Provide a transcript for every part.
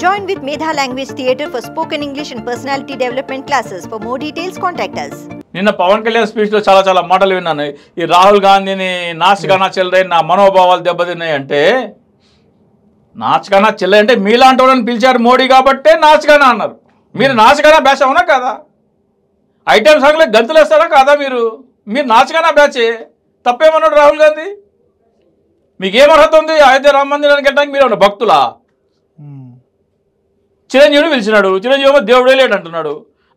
Join with Medha Language Theatre for spoken English and personality development classes. For more details, contact us. నిన్న పవన్ కళ్యాణ్ స్పీచ్లో చాలా మాటలు విన్నాను. ఈ రాహుల్ గాంధీని నాచగానా చెల్లరే, నా మనోభావాలు దెబ్బతిన్నాయి అంటే, నాచగానా చెల్లె అంటే మీలాంటి వాళ్ళని పిలిచారు మోడీ కాబట్టే నాచగానా అన్నారు. మీరు నాచగానా బ్యాచ్ అవునా కాదా? ఐటెం సాంగ్లో గంతులు వేస్తారా కాదా? మీరు నాచగానా బ్యాచే. తప్పేమన్నాడు రాహుల్ గాంధీ? మీకేం అర్హత ఉంది అయోధ్య రామ మందిరానికి వెళ్ళడానికి? మీరు భక్తులా? చిరంజీవిని పిలిచినాడు, చిరంజీవి దేవుడే లేడంటున్నాడు,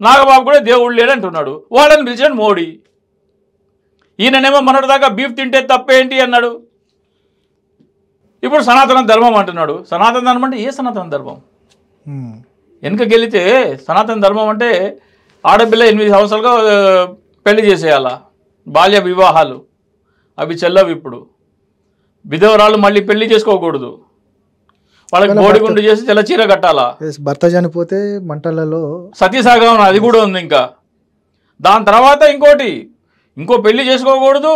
నాగబాబు కూడా దేవుడు లేడంటున్నాడు, వాళ్ళని పిలిచాడు మోడీ. ఈయననేమో మొన్నటిదాకా బీఫ్ తింటే తప్పేంటి అన్నాడు, ఇప్పుడు సనాతన ధర్మం అంటున్నాడు. సనాతన ధర్మం అంటే ఏ సనాతన ధర్మం? వెనుకకెళితే సనాతన ధర్మం అంటే ఆడపిల్ల 8 సంవత్సరాలుగా పెళ్లి చేసేయాలా, బాల్య వివాహాలు అవి చెల్లవు. ఇప్పుడు విధవరాలు మళ్ళీ పెళ్లి చేసుకోకూడదు, వాళ్ళకి బోడిగుండు చేసి తెల్ల చీర కట్టాలా, భర్త చనిపోతే మంటలలో సతీసాగమనం అది కూడా ఉంది. ఇంకా దాని తర్వాత ఇంకో పెళ్లి చేసుకోకూడదు,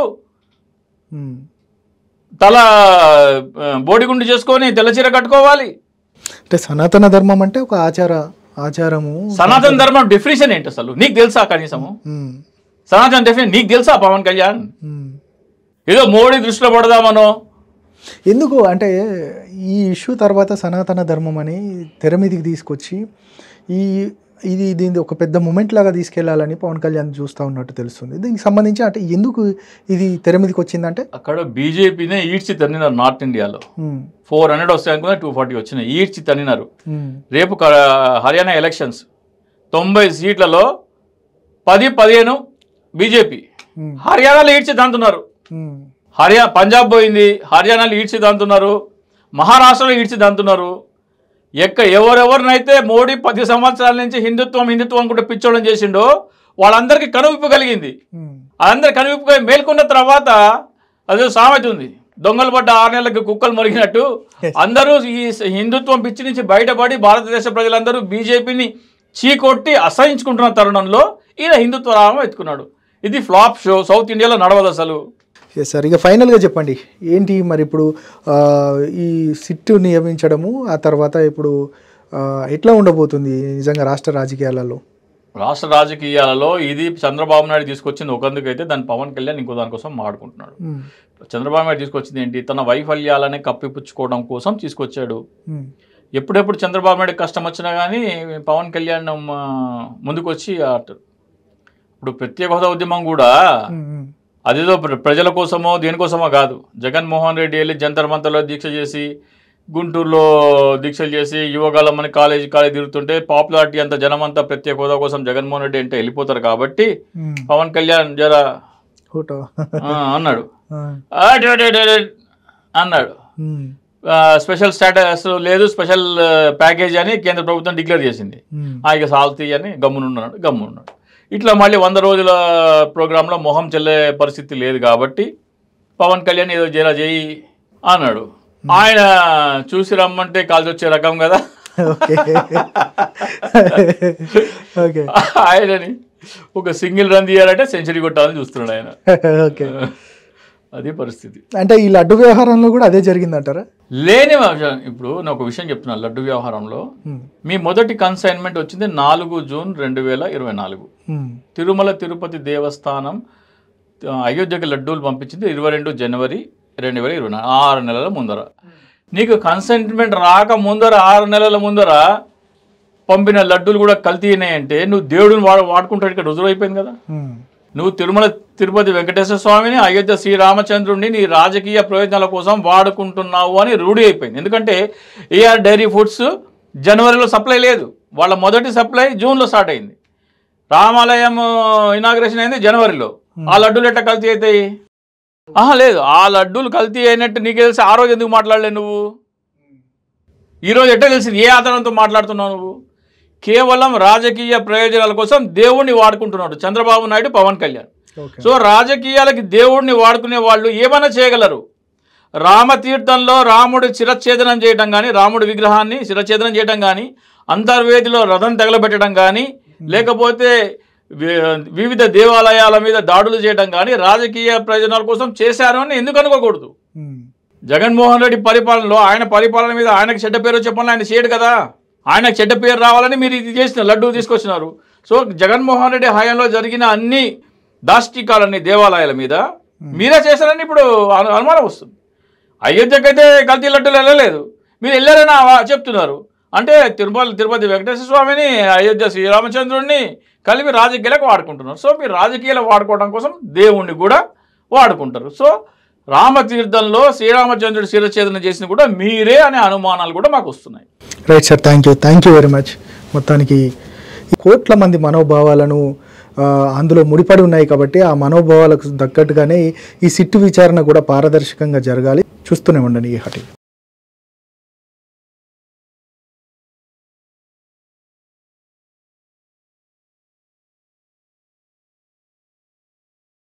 తల బోడిగుండు చేసుకొని తెల్ల చీర కట్టుకోవాలి. అంటే సనాతన ధర్మం అంటే ఒక ఆచారము. సనాతన ధర్మం డెఫినేషన్ ఏంటి అసలు నీకు తెలుసా? కనీసము సనాతన డెఫినేషన్ నీకు తెలుసా? పవన్ కళ్యాణ్ ఏదో మోడీ దృష్టిలో పడదామనో. ఎందుకు అంటే ఈ ఇష్యూ తర్వాత సనాతన ధర్మం అని తెర మీదకి తీసుకొచ్చి దీన్ని ఒక పెద్ద మూమెంట్ లాగా తీసుకెళ్లాలని పవన్ కళ్యాణ్ చూస్తూ ఉన్నట్టు తెలుస్తుంది. దీనికి సంబంధించి అంటే ఎందుకు ఇది తెర మీదకి వచ్చిందంటే, అక్కడ బీజేపీనే ఈడ్చి తన్నినారు. నార్త్ ఇండియాలో 400 వస్తాయి అనుకున్నా, 240 వచ్చినాయి. ఈడ్చి తన్నినారు. రేపు హర్యానా ఎలక్షన్స్ 90 సీట్లలో 10-15 బీజేపీ. హర్యానాలో ఈడ్చి దంతున్నారు. పంజాబ్ పోయింది, హర్యానాలో ఈడ్చి దంతున్నారు, మహారాష్ట్రలో ఈడ్చి దంతున్నారు. ఎవరెవరినైతే మోడీ 10 సంవత్సరాల నుంచి హిందుత్వం కూడా పిచ్చోళం చేసిండో వాళ్ళందరికీ కనువిప్పు కలిగింది. వాళ్ళందరికీ కనువిప్పు మేల్కొన్న తర్వాత అదే సామెత ఉంది, దొంగలు పడ్డ 6 నెలలకు కుక్కలు మరిగినట్టు అందరూ ఈ హిందుత్వం పిచ్చి నుంచి బయటపడి భారతదేశ ప్రజలందరూ బీజేపీని చీకొట్టి అసహించుకుంటున్న తరుణంలో ఈయన హిందుత్వ రామం ఎత్తుకున్నాడు. ఇది ఫ్లాప్ షో, సౌత్ ఇండియాలో నడవదు అసలు. సార్ ఇక ఫైనల్గా చెప్పండి ఏంటి మరి ఇప్పుడు ఈ సిట్టు నియమించడము, ఆ తర్వాత ఇప్పుడు ఎట్లా ఉండబోతుంది నిజంగా రాష్ట్ర రాజకీయాలలో? రాష్ట్ర రాజకీయాలలో ఇది చంద్రబాబు నాయుడు తీసుకొచ్చింది ఒకందుకైతే దాన్ని పవన్ కళ్యాణ్ ఇంకో దానికోసం మాడుకుంటున్నాడు. చంద్రబాబు నాయుడు తీసుకొచ్చింది ఏంటి? తన వైఫల్యాలనే కప్పిపుచ్చుకోవడం కోసం తీసుకొచ్చాడు. ఎప్పుడెప్పుడు చంద్రబాబు నాయుడు కష్టం వచ్చినా కానీ పవన్ కళ్యాణ్ ముందుకు వచ్చి ఇప్పుడు ప్రత్యేక హోదా ఉద్యమం కూడా అదేదో ప్రజల కోసమో దేనికోసమో కాదు. జగన్మోహన్ రెడ్డి వెళ్ళి జంతర్ మంతర్లో దీక్ష చేసి, గుంటూరులో దీక్షలు చేసి, యువగాలమని కాలేజీ తిరుగుతుంటే పాపులారిటీ అంతా జనమంతా ప్రత్యేక హోదా కోసం జగన్మోహన్ రెడ్డి అంటే వెళ్ళిపోతారు కాబట్టి పవన్ కళ్యాణ్ జరా అన్నాడు. స్పెషల్ స్టేటస్ లేదు, స్పెషల్ ప్యాకేజ్ అని కేంద్ర ప్రభుత్వం డిక్లేర్ చేసింది. ఇక సాల్తీ అని గమ్మునున్నాడు. ఇట్లా మళ్ళీ 100 రోజుల ప్రోగ్రాంలో మొహం చెల్లే పరిస్థితి లేదు కాబట్టి పవన్ కళ్యాణ్ ఏదో జరా చేయి అన్నాడు. ఆయన చూసి రమ్మంటే కాల్చి వచ్చే రకం కదా. ఆయనని ఒక సింగిల్ రన్ తీయాలంటే సెంచరీ కొట్టాలని చూస్తున్నాడు ఆయన. అది పరిస్థితి. అంటే ఈ లడ్డు వ్యవహారంలో కూడా అదే జరిగిందంటారా? లేని ఇప్పుడు నేను ఒక విషయం చెప్తున్నాను. లడ్డు వ్యవహారంలో మీ మొదటి కన్సైన్మెంట్ వచ్చింది 4 జూన్ 2024. తిరుమల తిరుపతి దేవస్థానం అయోధ్యకి లడ్డూలు పంపించింది 22 జనవరి 2024, 6 నెలల ముందర. నీకు కన్సైన్మెంట్ రాక ముందర 6 నెలల ముందర పంపిన లడ్డూలు కూడా కల్తీ అయినాయంటే నువ్వు దేవుడిని వాడుకుంటాడు. ఇక్కడ రుజువు అయిపోయింది కదా. నువ్వు తిరుమల తిరుపతి వెంకటేశ్వర స్వామిని, అయోధ్య శ్రీరామచంద్రుడిని నీ రాజకీయ ప్రయోజనాల కోసం వాడుకుంటున్నావు అని రూఢి అయిపోయింది. ఎందుకంటే ఏఆర్ డైరీ ఫుడ్స్ జనవరిలో సప్లై లేదు, వాళ్ళ మొదటి సప్లై జూన్లో స్టార్ట్ అయింది. రామాలయం ఇనాగ్రేషన్ అయింది జనవరిలో. ఆ లడ్డూలు ఎట్లా కల్తీ అవుతాయి? లేదు, ఆ లడ్డూలు కల్తీ అయినట్టు నీకు తెలిసి ఆ రోజు ఎందుకు మాట్లాడలేదు నువ్వు? ఈరోజు ఎట్లా తెలిసింది? ఏ ఆధారంతో మాట్లాడుతున్నావు నువ్వు? కేవలం రాజకీయ ప్రయోజనాల కోసం దేవుణ్ణి వాడుకుంటున్నాడు చంద్రబాబు నాయుడు, పవన్ కళ్యాణ్. సో రాజకీయాలకి దేవుడిని వాడుకునే వాళ్ళు ఏమైనా చేయగలరు. రామతీర్థంలో రాముడి శిరఛేదనం చేయడం కానీ, రాముడి విగ్రహాన్ని శిరఛేదనం చేయడం కానీ, అంతర్వేదిలో రథం తగలబెట్టడం కానీ, లేకపోతే వివిధ దేవాలయాల మీద దాడులు చేయడం కానీ రాజకీయ ప్రయోజనాల కోసం చేశారు అని ఎందుకు అనుకోకూడదు? జగన్మోహన్ రెడ్డి పరిపాలనలో ఆయన పరిపాలన మీద ఆయనకు చెడ్డ పేరు చెప్పాలని ఆయన చేయడు కదా. ఆయన చెడ్డ పేరు రావాలని మీరు ఇది చేసిన లడ్డూ తీసుకొచ్చినారు. సో జగన్మోహన్ రెడ్డి హయాంలో జరిగిన అన్ని దాష్టికాలన్నీ దేవాలయాల మీద మీరే చేశారని ఇప్పుడు అనుమానం వస్తుంది. అయోధ్యకైతే కల్తీ లడ్డూలు వెళ్ళలేదు, మీరు వెళ్ళారని చెప్తున్నారు. అంటే తిరుపతి వెంకటేశ్వర స్వామిని అయోధ్య శ్రీరామచంద్రుడిని కలిపి రాజకీయాలకు వాడుకుంటున్నారు. సో మీరు రాజకీయాలు వాడుకోవడం కోసం దేవుణ్ణి కూడా వాడుకుంటారు. సో రామతీర్థంలో శ్రీరామచంద్రుడి శిరఛేదన చేసిన కూడా మీరే అనే అనుమానాలు కూడా మాకు వస్తున్నాయి. Right sir, thank you very much. మొత్తానికి కోట్ల మంది మనోభావాలను అందులో ముడిపడి ఉన్నాయి కాబట్టి ఆ మనోభావాలకు తగ్గట్టుగానే ఈ సిట్టు విచారణ కూడా పారదర్శకంగా జరగాలి. చూస్తూనే ఉండండి ఈ హటి.